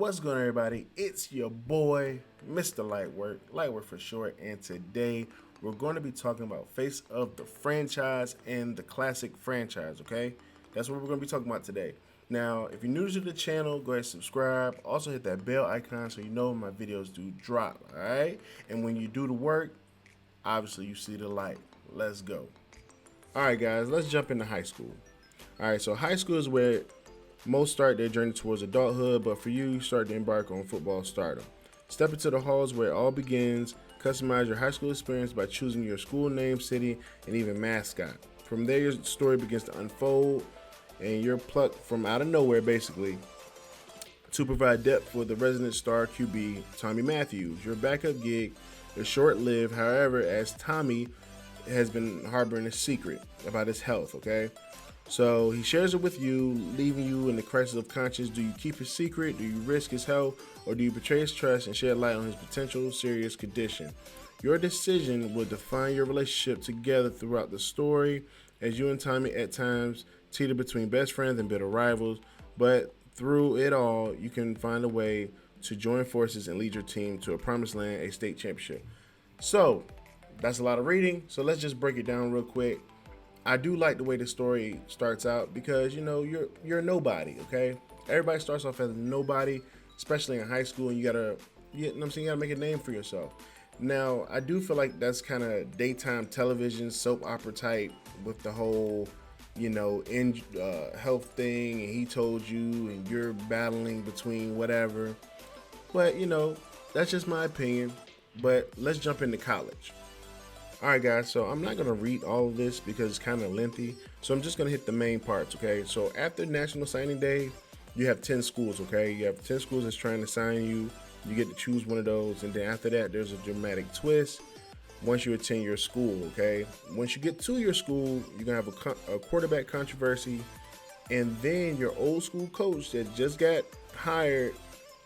What's going on, everybody? It's your boy, Mr. Lightwork for short, and today we're going to be talking about face of the franchise and the classic franchise, okay? That's what we're going to be talking about today. Now, if you're new to the channel, go ahead and subscribe. Also hit that bell icon so you know when my videos do drop, all right? And when you do the work, obviously you see the light. Let's go. All right, guys, let's jump into high school. All right, so high school is where most start their journey towards adulthood, but for you start to embark on football stardom. Step into the halls where it all begins. Customize your high school experience by choosing your school name, city, and even mascot. From there, your story begins to unfold, and you're plucked from out of nowhere, basically, to provide depth for the resident star QB, Tommy Matthews. Your backup gig is short-lived, however, as Tommy has been harboring a secret about his health, okay? So he shares it with you, leaving you in the crisis of conscience. Do you keep his secret? Do you risk his health? Or do you betray his trust and shed light on his potential serious condition? Your decision will define your relationship together throughout the story, as you and Tommy at times teeter between best friends and bitter rivals. But through it all, you can find a way to join forces and lead your team to a promised land, a state championship. So that's a lot of reading. So let's just break it down real quick. I do like the way the story starts out because, you know, you're a nobody, okay? Everybody starts off as a nobody, especially in high school, and you know what I'm saying, you gotta make a name for yourself. Now, I do feel like that's kind of daytime television, soap opera type with the whole, you know, health thing, and he told you, and you're battling between whatever. But, you know, that's just my opinion. But let's jump into college. Alright guys, so I'm not going to read all of this because it's kind of lengthy, so I'm just going to hit the main parts, okay? So after National Signing Day, you have 10 schools, okay? You have 10 schools that's trying to sign you. You get to choose one of those, and then after that, there's a dramatic twist once you attend your school, okay? Once you get to your school, you're going to have a quarterback controversy, and then your old school coach that just got hired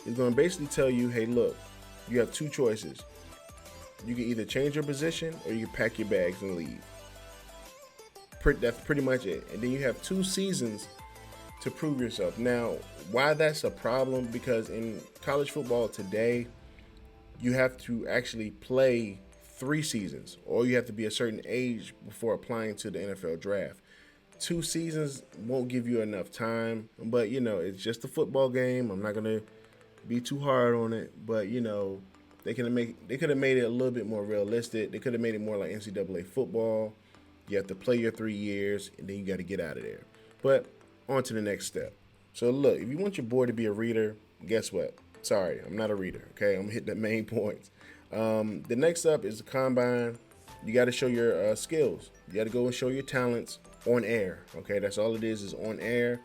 is going to basically tell you, hey, look, you have two choices. You can either change your position or you can pack your bags and leave. That's pretty much it. And then you have 2 seasons to prove yourself. Now, why that's a problem? Because in college football today, you have to actually play 3 seasons, or you have to be a certain age before applying to the NFL draft. 2 seasons won't give you enough time, but you know, it's just a football game. I'm not gonna be too hard on it, but you know, they could have made it a little bit more realistic. They could have made it more like NCAA football. You have to play your 3 years, and then you got to get out of there. But on to the next step. So look, if you want your boy to be a reader, guess what? Sorry, I'm not a reader, okay? I'm going to hit the main points. The next up is the combine. You got to show your skills. You got to go and show your talents on air, okay? That's all it is on air.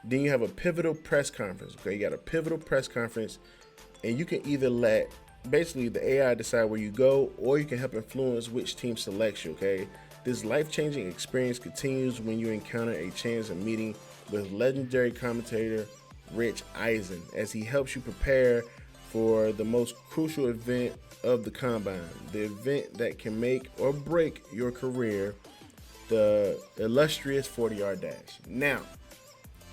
Then you have a pivotal press conference, okay? You got a pivotal press conference, and you can either let basically the AI decide where you go, or you can help influence which team selects you, okay? This life-changing experience continues when you encounter a chance of meeting with legendary commentator Rich Eisen as he helps you prepare for the most crucial event of the combine, the event that can make or break your career, the illustrious 40-yard dash. Now,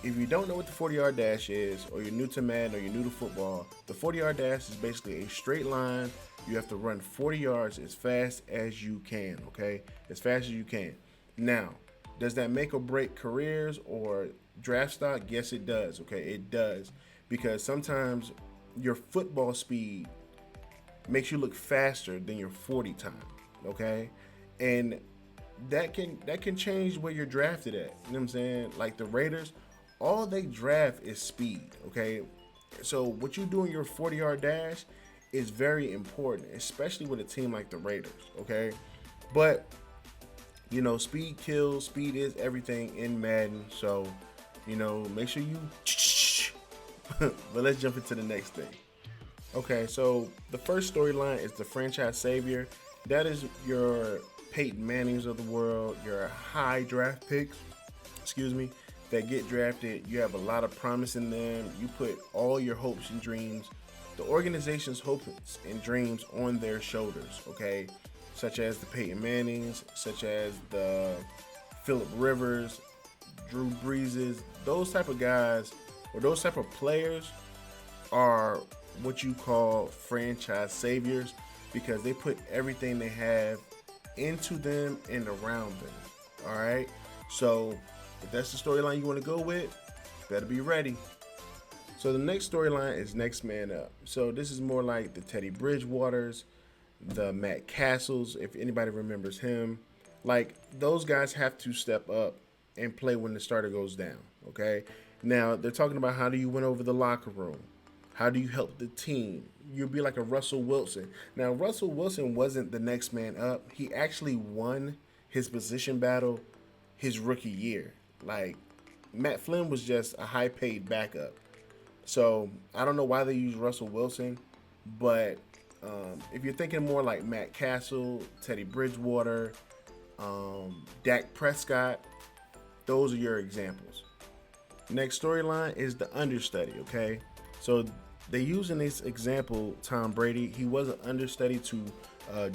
if you don't know what the 40-yard dash is, or you're new to Madden, or you're new to football, the 40-yard dash is basically a straight line. You have to run 40 yards as fast as you can, okay? As fast as you can. Now, does that make or break careers or draft stock? Yes, it does, okay? It does. Because sometimes your football speed makes you look faster than your 40 time, okay? And that can change where you're drafted at. You know what I'm saying? Like the Raiders, all they draft is speed, okay? So what you do in your 40-yard dash is very important, especially with a team like the Raiders, okay? But, you know, speed kills. Speed is everything in Madden. So, you know, make sure you... But let's jump into the next thing. Okay, so the first storyline is the franchise savior. That is your Peyton Mannings of the world, your high draft picks, that get drafted. You have a lot of promise in them. You put all your hopes and dreams, the organization's hopes and dreams on their shoulders, okay? Such as the Peyton Mannings, such as the Phillip Rivers, Drew Breeses, those type of guys, or those type of players are what you call franchise saviors because they put everything they have into them and around them. All right. So if that's the storyline you want to go with, better be ready. So the next storyline is Next Man Up. So this is more like the Teddy Bridgewaters, the Matt Castles, if anybody remembers him. Like those guys have to step up and play when the starter goes down. Okay. Now they're talking about how do you win over the locker room? How do you help the team? You'll be like a Russell Wilson. Now Russell Wilson wasn't the next man up. He actually won his position battle his rookie year. Like Matt Flynn was just a high paid backup. So I don't know why they use Russell Wilson, but if you're thinking more like Matt Castle, Teddy Bridgewater, Dak Prescott, those are your examples. Next storyline is the understudy, okay? So they use in this example Tom Brady. He was an understudy to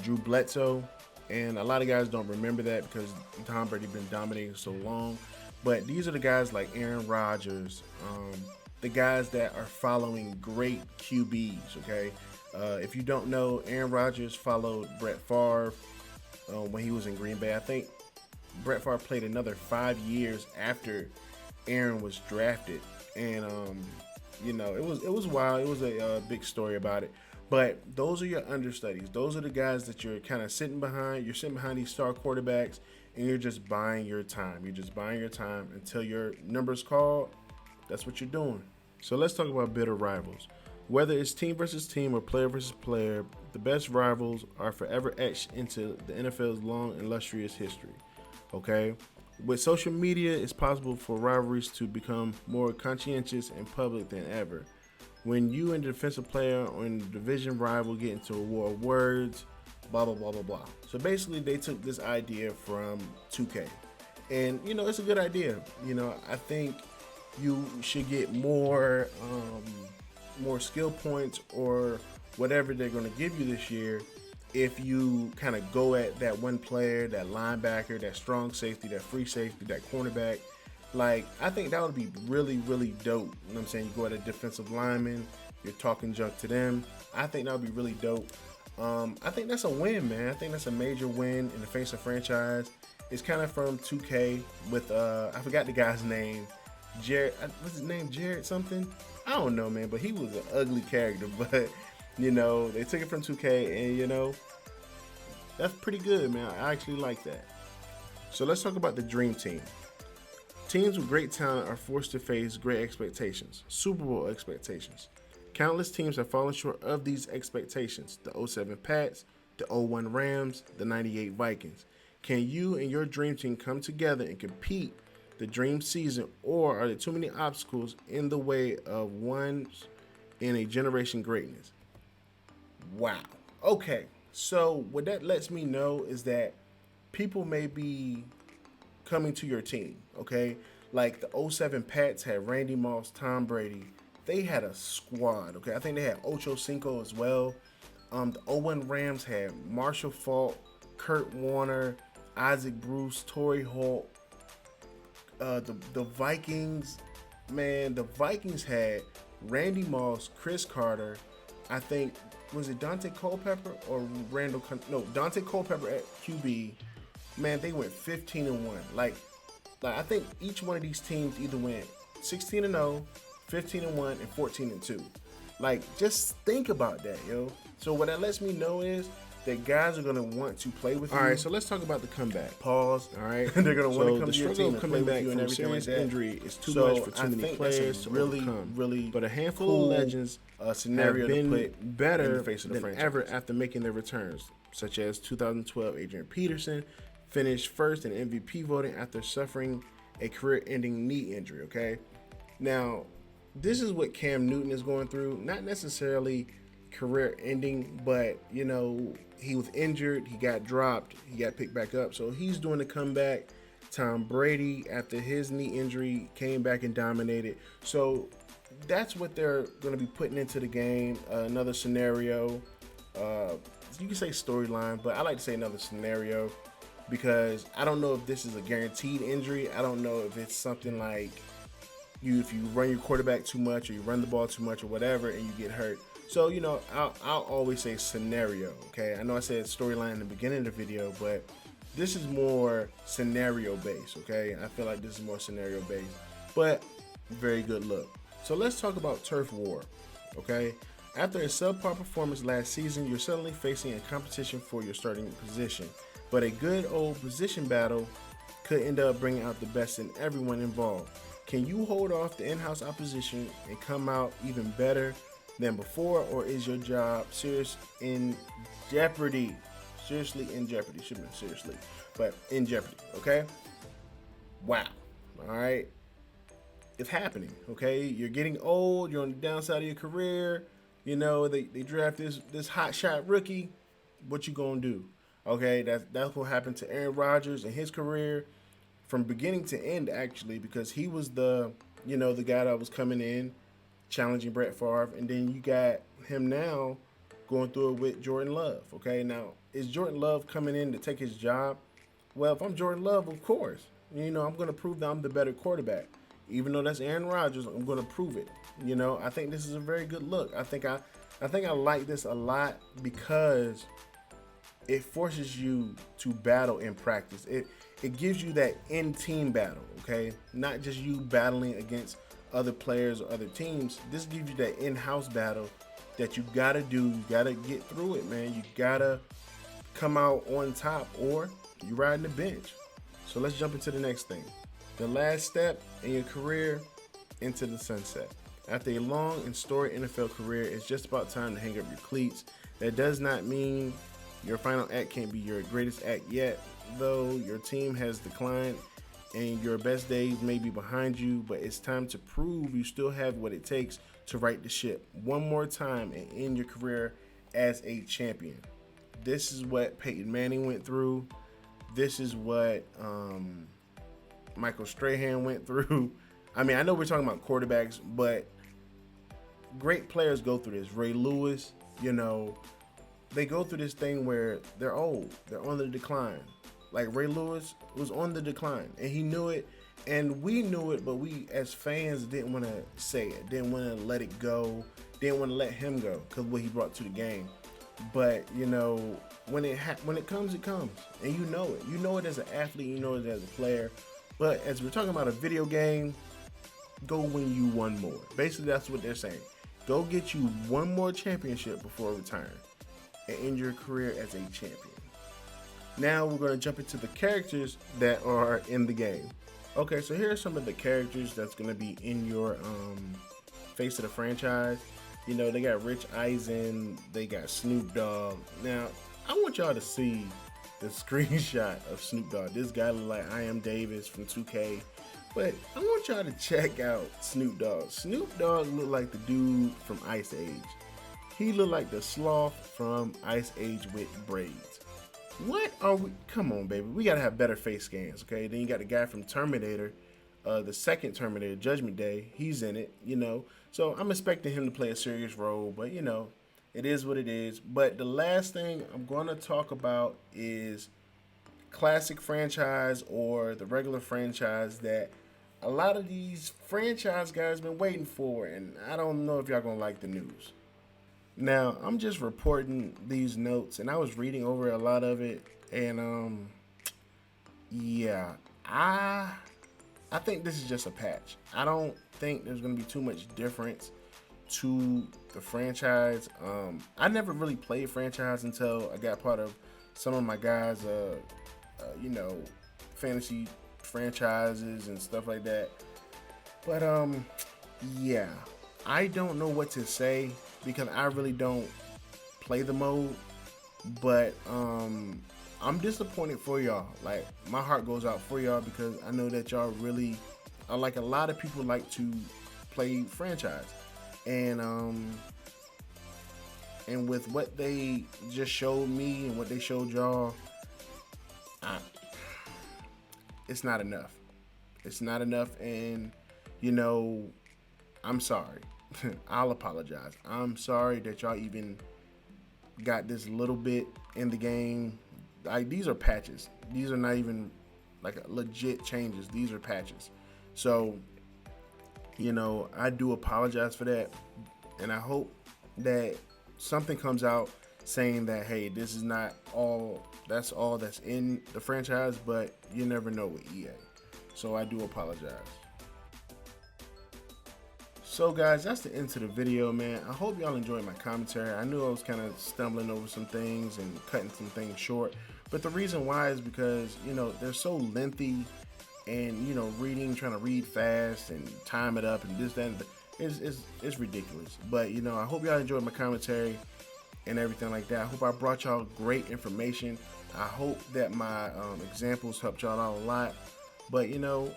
Drew Bledsoe, and a lot of guys don't remember that because Tom Brady been dominating so long. But these are the guys like Aaron Rodgers, the guys that are following great QBs, okay? If you don't know, Aaron Rodgers followed Brett Favre when he was in Green Bay. I think Brett Favre played another 5 years after Aaron was drafted, and you know, it was wild. It was a big story about it. But those are your understudies. Those are the guys that you're kind of sitting behind. You're sitting behind these star quarterbacks, and you're just buying your time. You're just buying your time until your number's called. That's what you're doing. So let's talk about bitter rivals. Whether it's team versus team or player versus player, the best rivals are forever etched into the NFL's long, illustrious history. Okay? With social media, it's possible for rivalries to become more conscientious and public than ever. When you and the defensive player or the division rival get into a war of words, blah, blah, blah, blah, blah. So basically, they took this idea from 2K. And, you know, it's a good idea. You know, I think you should get more skill points or whatever they're going to give you this year if you kind of go at that one player, that linebacker, that strong safety, that free safety, that cornerback. Like, I think that would be really, really dope. You know what I'm saying? You go at a defensive lineman, you're talking junk to them. I think that would be really dope. I think that's a win, man. I think that's a major win in the face of franchise. It's kind of from 2K with, I forgot the guy's name. Jared, what's his name? Jared something? I don't know, man, but he was an ugly character. But, you know, they took it from 2K, and, you know, that's pretty good, man. I actually like that. So let's talk about the dream team. Teams with great talent are forced to face great expectations, Super Bowl expectations. Countless teams have fallen short of these expectations. The 07 Pats, the 01 Rams, the 98 Vikings. Can you and your dream team come together and compete the dream season, or are there too many obstacles in the way of once in a generation greatness? Wow. Okay. So what that lets me know is that people may be coming to your team, okay? Like the 07 Pats had Randy Moss, Tom Brady. They had a squad, okay? I think they had Ocho Cinco as well. The 01 Rams had Marshall Faulk, Kurt Warner, Isaac Bruce, Torrey Holt. The Vikings, man, the Vikings had Randy Moss, Chris Carter. I think, was it Dante Culpepper or Randall? No, Dante Culpepper at QB. Man, they went 15-1. Like I think each one of these teams either went 16-0, 15-1, and 14-2. Like, just think about that, yo. So what that lets me know is that guys are gonna want to play with you. All right, so let's talk about the comeback. Pause. All right, they're gonna want to come to your team and play with you and everything like that. Injury is too much for too many players to overcome. Really, but a handful of legends scenario have been better than ever after making their returns, such as 2012 Adrian Peterson finished first in MVP voting after suffering a career-ending knee injury. Okay, now this is what Cam Newton is going through. Not necessarily career-ending, but you know, he was injured, he got dropped, he got picked back up, so he's doing the comeback. Tom Brady, after his knee injury, came back and dominated. So that's what they're going to be putting into the game. Another scenario. You can say storyline, but I like to say another scenario because I don't know if this is a guaranteed injury. I don't know if it's something like, if you run your quarterback too much or you run the ball too much or whatever and you get hurt. So, I'll always say scenario, okay? I know I said storyline in the beginning of the video, but this is more scenario based, okay? I feel like this is more scenario based, but very good look. So let's talk about turf war, okay? After a subpar performance last season, you're suddenly facing a competition for your starting position, but a good old position battle could end up bringing out the best in everyone involved. Can you hold off the in-house opposition and come out even better than before, or is your job seriously in jeopardy? Seriously in jeopardy. Shouldn't be seriously, but in jeopardy, okay? Wow. All right. It's happening, okay? You're getting old. You're on the downside of your career. They draft this hot shot rookie. What you gonna do? Okay, that's what happened to Aaron Rodgers and his career from beginning to end, actually, because he was the guy that was coming in, challenging Brett Favre, and then you got him now going through it with Jordan Love. Okay, now is Jordan Love coming in to take his job? Well, if I'm Jordan Love, of course, I'm going to prove that I'm the better quarterback. Even though that's Aaron Rodgers, I'm going to prove it. I think this is a very good look. I think I like this a lot because it forces you to battle in practice. It gives you that in-team battle, okay? Not just you battling against other players or other teams. This gives you that in-house battle that you gotta do. You gotta get through it, man. You gotta come out on top, or you riding the bench. So let's jump into the next thing. The last step in your career, into the sunset. After a long and storied NFL career, it's just about time to hang up your cleats. That does not mean your final act can't be your greatest act yet, though your team has declined and your best days may be behind you, but it's time to prove you still have what it takes to right the ship one more time and end your career as a champion. This is what Peyton Manning went through. This is what Michael Strahan went through. I mean, I know we're talking about quarterbacks, but great players go through this. Ray Lewis, they go through this thing where they're old. They're on the decline. Like Ray Lewis was on the decline, and he knew it, and we knew it, but we as fans didn't want to say it, didn't want to let it go, didn't want to let him go because what he brought to the game. But when it comes, it comes, and you know it. You know it as an athlete, you know it as a player. But as we're talking about a video game, go win you one more. Basically, that's what they're saying. Go get you one more championship before retiring and end your career as a champion. Now we're going to jump into the characters that are in the game. Okay, so here are some of the characters that's going to be in your face of the franchise. They got Rich Eisen, they got Snoop Dogg. Now, I want y'all to see the screenshot of Snoop Dogg. This guy look like I Am Davis from 2K. But I want y'all to check out Snoop Dogg. Snoop Dogg look like the dude from Ice Age. He looked like the sloth from Ice Age with braids. What are we? Come on, baby. We got to have better face scans, okay? Then you got the guy from Terminator, the second Terminator, Judgment Day. He's in it, So I'm expecting him to play a serious role, but, it is what it is. But the last thing I'm going to talk about is classic franchise or the regular franchise that a lot of these franchise guys been waiting for, and I don't know if y'all going to like the news. Now, I'm just reporting these notes, and I was reading over a lot of it, and yeah, I think this is just a patch. I don't think there's going to be too much difference to the franchise. I never really played franchise until I got part of some of my guys' fantasy franchises and stuff like that. But yeah, I don't know what to say because I really don't play the mode. But I'm disappointed for y'all. Like, my heart goes out for y'all because I know that y'all really are, like, a lot of people like to play franchise. And with what they just showed me and what they showed y'all, it's not enough. It's not enough, and I'm sorry. I'll apologize. I'm sorry that y'all even got this little bit in the game. Like, these are patches. These are not even like legit changes. These are patches. So You know, I do apologize for that, and I hope that something comes out saying that, hey, this is not all that's in the franchise, but you never know with EA. So I do apologize. So guys, that's the end of the video, man. I hope y'all enjoyed my commentary. I knew I was kind of stumbling over some things and cutting some things short, but the reason why is because, you know, they're so lengthy, and, you know, trying to read fast and time it up and this, that, and it's ridiculous. But, you know, I hope y'all enjoyed my commentary and everything like that. I hope I brought y'all great information. I hope that my examples helped y'all out a lot. But, you know,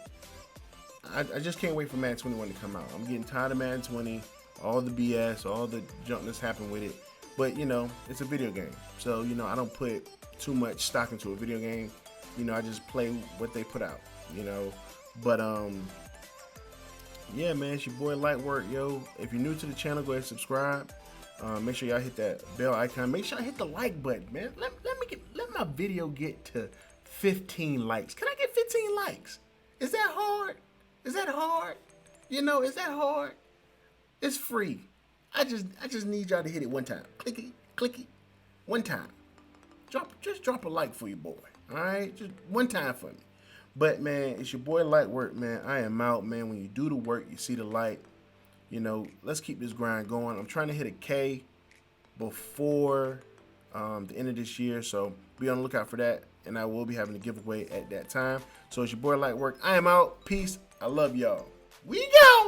I just can't wait for Madden 21 to come out. I'm getting tired of Madden 20, all the BS, all the junk that's happened with it. But, you know, it's a video game. So, you know, I don't put too much stock into a video game. You know, I just play what they put out, you know. But, yeah, man, it's your boy Lightwork, yo. If you're new to the channel, go ahead and subscribe. Make sure y'all hit that bell icon. Make sure I hit the like button, man. Let my video get to 15 likes. Can I get 15 likes? Is that hard? Is that hard? You know, is that hard? It's free. I just need y'all to hit it one time. Clicky, clicky, one time. Just drop a like for your boy. All right, just one time for me. But man, it's your boy Lightwork, man. I am out, man. When you do the work, you see the light. You know, let's keep this grind going. I'm trying to hit a K before the end of this year, so be on the lookout for that. And I will be having a giveaway at that time. So it's your boy Lightwork. I am out. Peace. I love y'all. We go.